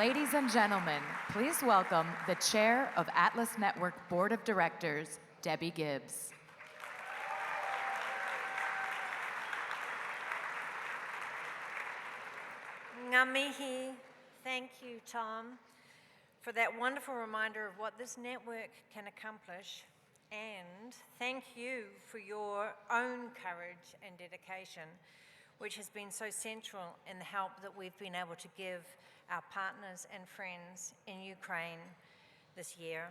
Ladies and gentlemen, please welcome the Chair of Atlas Network Board of Directors, Debbie Gibbs. Ngā mihi. Thank you, Tom, for that wonderful reminder of what this network can accomplish, and thank you for your own courage and dedication, which has been so central in the help that we've been able to give our partners and friends in Ukraine this year,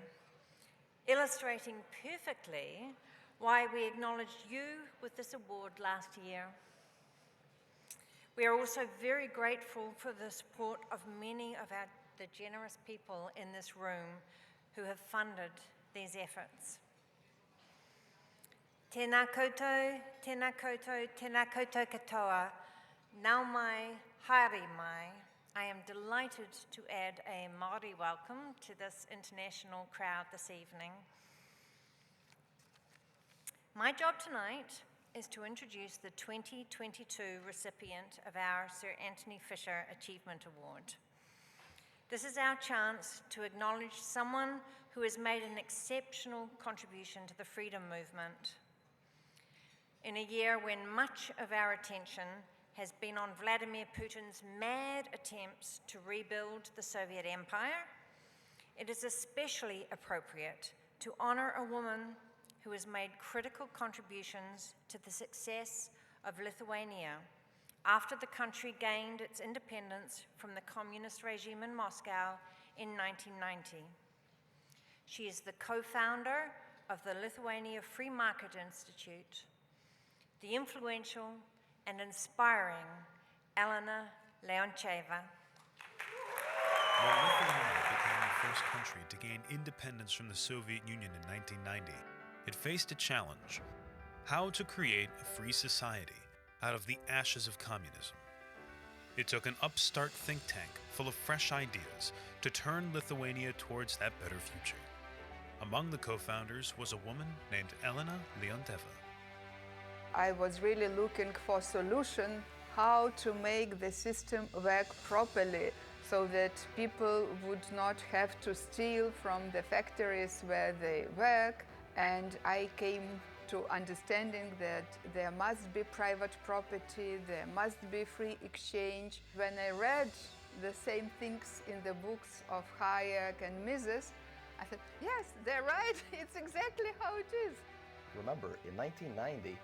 illustrating perfectly why we acknowledged you with this award last year. We are also very grateful for the support of many of the generous people in this room who have funded these efforts. Tēnā koutou, tēnā koutou, tēnā koutou katoa, nau mai, haere mai. I am delighted to add a Māori welcome to this international crowd this evening. My job tonight is to introduce the 2022 recipient of our Sir Antony Fisher Achievement Award. This is our chance to acknowledge someone who has made an exceptional contribution to the freedom movement. In a year when much of our attention has been on Vladimir Putin's mad attempts to rebuild the Soviet Empire, it is especially appropriate to honor a woman who has made critical contributions to the success of Lithuania after the country gained its independence from the communist regime in Moscow in 1990. She is the co-founder of the Lithuanian Free Market Institute, the influential and inspiring Elena Leontjeva. When Lithuania became the first country to gain independence from the Soviet Union in 1990, it faced a challenge: how to create a free society out of the ashes of communism. It took an upstart think tank full of fresh ideas to turn Lithuania towards that better future. Among the co-founders was a woman named Elena Leontjeva. I was really looking for a solution how to make the system work properly so that people would not have to steal from the factories where they work. And I came to understanding that there must be private property, there must be free exchange. When I read the same things in the books of Hayek and Mises, I said, yes, they're right, it's exactly how it is. Remember, in 1990,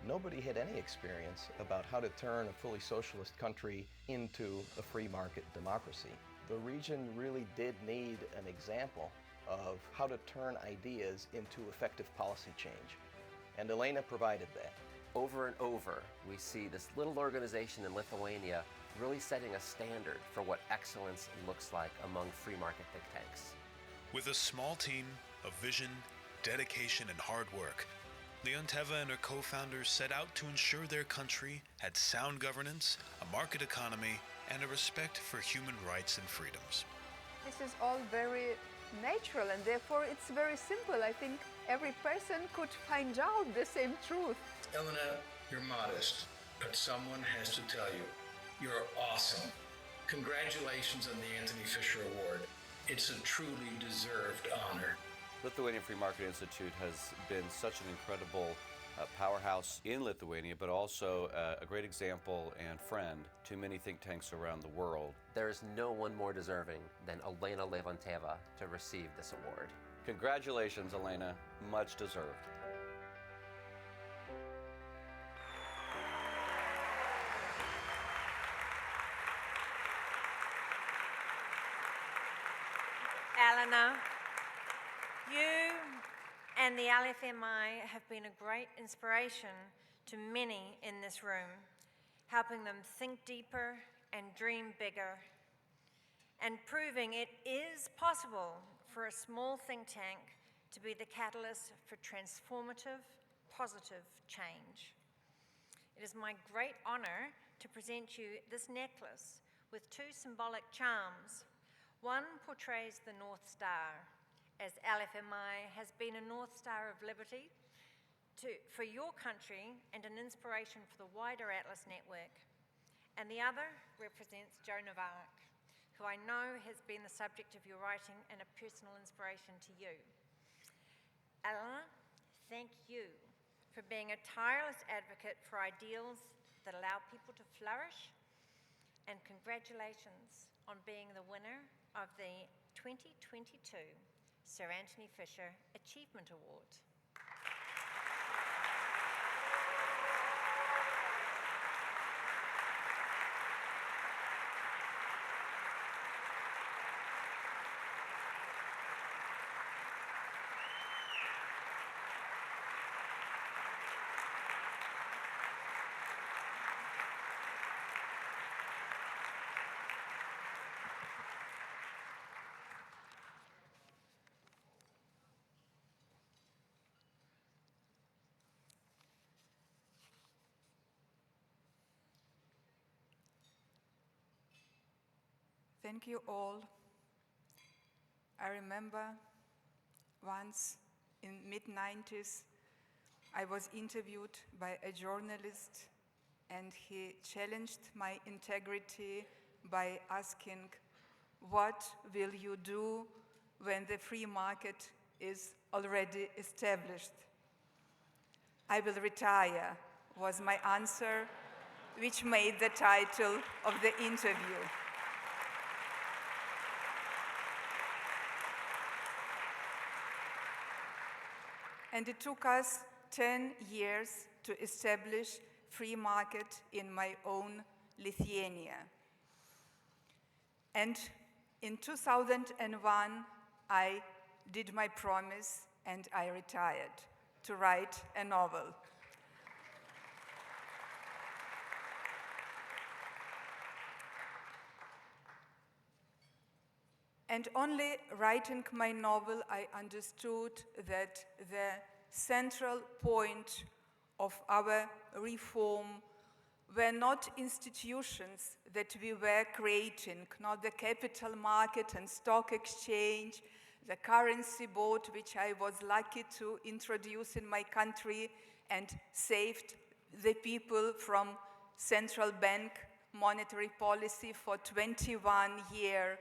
nobody had any experience about how to turn a fully socialist country into a free market democracy. The region really did need an example of how to turn ideas into effective policy change. And Elena provided that. Over and over, we see this little organization in Lithuania really setting a standard for what excellence looks like among free market think tanks. With a small team of vision, dedication, and hard work, Leontjeva and her co-founders set out to ensure their country had sound governance, a market economy, and a respect for human rights and freedoms. This is all very natural, and therefore it's very simple. I think every person could find out the same truth. Elena, you're modest, but someone has to tell you, you're awesome. Congratulations on the Antony Fisher Award. It's a truly deserved honor. Lithuanian Free Market Institute has been such an incredible powerhouse in Lithuania, but also a great example and friend to many think tanks around the world. There is no one more deserving than Elena Leontjeva to receive this award. Congratulations, Elena. Much deserved. Elena, you and the LFMI have been a great inspiration to many in this room, helping them think deeper and dream bigger, and proving it is possible for a small think tank to be the catalyst for transformative, positive change. It is my great honor to present you this necklace with two symbolic charms. One portrays the North Star, as LFMI has been a North Star of liberty for your country and an inspiration for the wider Atlas network. And the other represents Joan of Arc, who I know has been the subject of your writing and a personal inspiration to you. Elena, thank you for being a tireless advocate for ideals that allow people to flourish, and congratulations on being the winner of the 2022 Sir Antony Fisher Achievement Award. Thank you all. I remember once in mid-90s, I was interviewed by a journalist and he challenged my integrity by asking, what will you do when the free market is already established? I will retire, was my answer, which made the title of the interview. And it took us 10 years to establish free market in my own Lithuania. And in 2001, I did my promise and I retired to write a novel. And only writing my novel, I understood that the central point of our reform were not institutions that we were creating, not the capital market and stock exchange, the currency board, which I was lucky to introduce in my country and saved the people from central bank monetary policy for 21 years.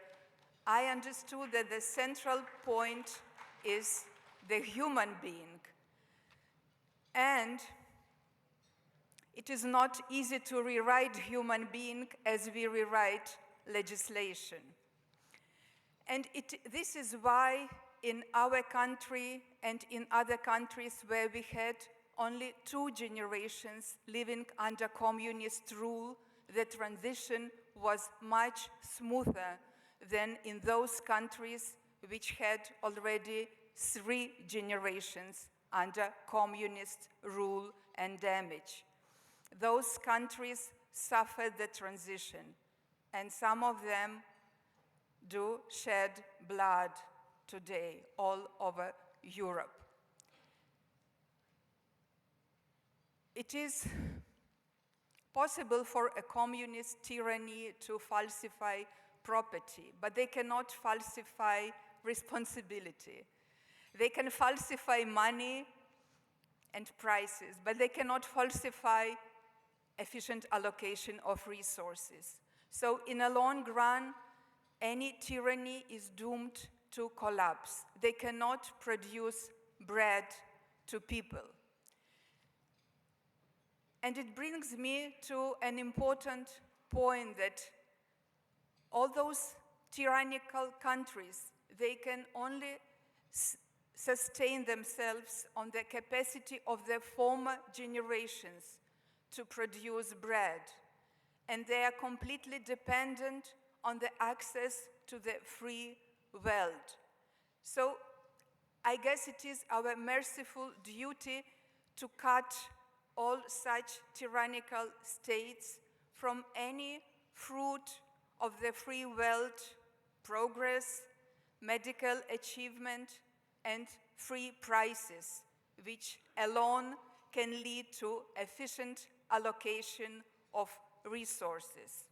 I understood that the central point is the human being. And it is not easy to rewrite human being as we rewrite legislation. And this is why in our country and in other countries where we had only 2 generations living under communist rule, the transition was much smoother than in those countries which had already 3 generations under communist rule and damage. Those countries suffered the transition, and some of them do shed blood today all over Europe. It is possible for a communist tyranny to falsify property, but they cannot falsify responsibility. They can falsify money and prices, but they cannot falsify efficient allocation of resources. So in a long run, any tyranny is doomed to collapse. They cannot produce bread to people. And it brings me to an important point that all those tyrannical countries, they can only sustain themselves on the capacity of their former generations to produce bread. And they are completely dependent on the access to the free world. So I guess it is our merciful duty to cut all such tyrannical states from any fruit of the free world, progress, medical achievement, and free prices, which alone can lead to efficient allocation of resources.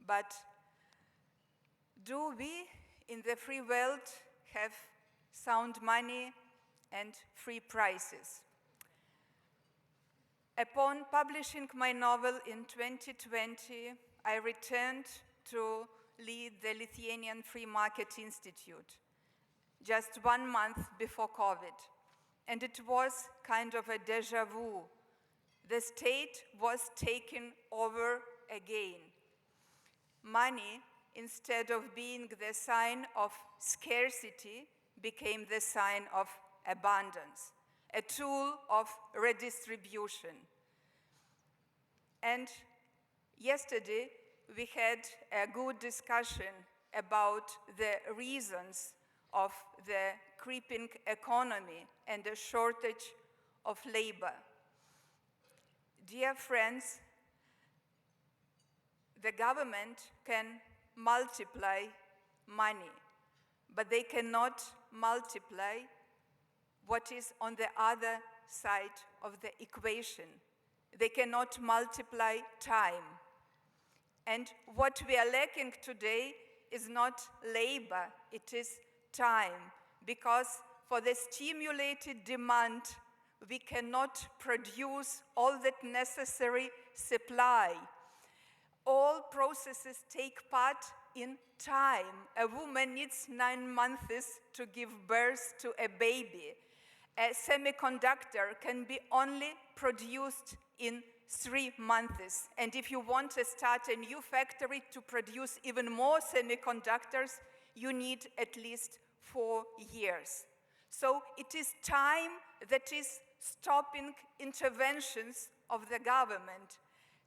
But do we in the free world have sound money and free prices? Upon publishing my novel in 2020, I returned to lead the Lithuanian Free Market Institute just 1 month before COVID. And it was kind of a déjà vu. The state was taken over again. Money, instead of being the sign of scarcity, became the sign of abundance, a tool of redistribution. And yesterday, we had a good discussion about the reasons of the creeping economy and the shortage of labor. Dear friends, the government can multiply money, but they cannot multiply what is on the other side of the equation. They cannot multiply time. And what we are lacking today is not labor, it is time, because for the stimulated demand, we cannot produce all that necessary supply. All processes take part in time. A woman needs 9 months to give birth to a baby. A semiconductor can be only produced in 3 months. And if you want to start a new factory to produce even more semiconductors, you need at least 4 years. So it is time that is stopping interventions of the government.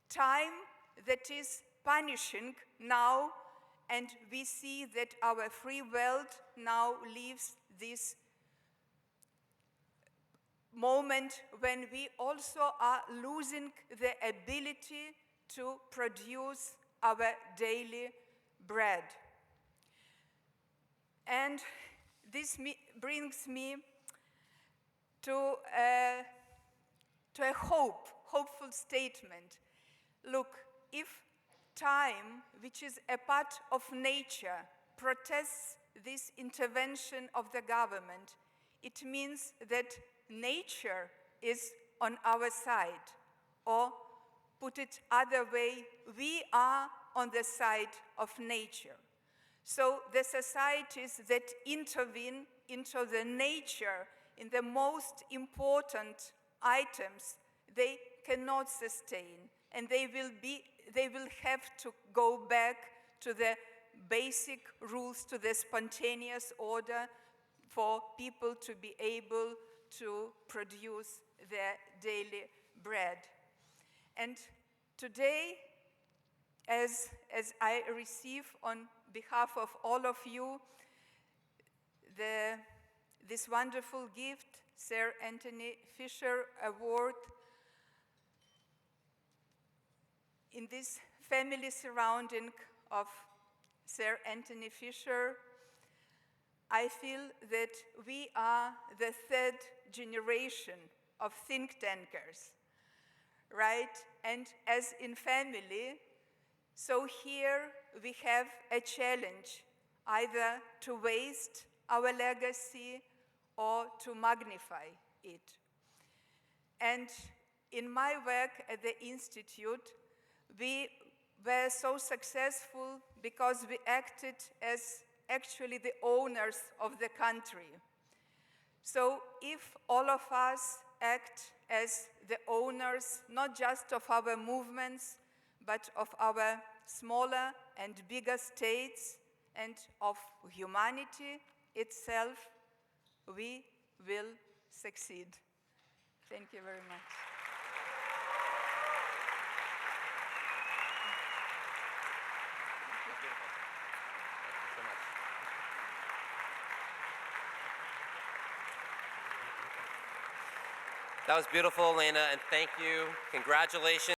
Time that is punishing now, and we see that our free world now lives this moment when we also are losing the ability to produce our daily bread. And this brings me to a hopeful statement. Look, if time, which is a part of nature, protests this intervention of the government, it means that nature is on our side. Or, put it other way, we are on the side of nature. So the societies that intervene into the nature in the most important items, they cannot sustain, and they will have to go back to the basic rules, to the spontaneous order for people to be able to produce their daily bread. And today, as I receive on behalf of all of you this wonderful gift, Sir Antony Fisher Award, in this family surrounding of Sir Antony Fisher, I feel that we are the third generation of think tankers, right? And as in family, so here we have a challenge, either to waste our legacy or to magnify it. And in my work at the Institute, we were so successful because we acted as actually the owners of the country. So if all of us act as the owners, not just of our movements, but of our smaller and bigger states and of humanity itself, we will succeed. Thank you very much. That was beautiful, Elena, and thank you. Congratulations.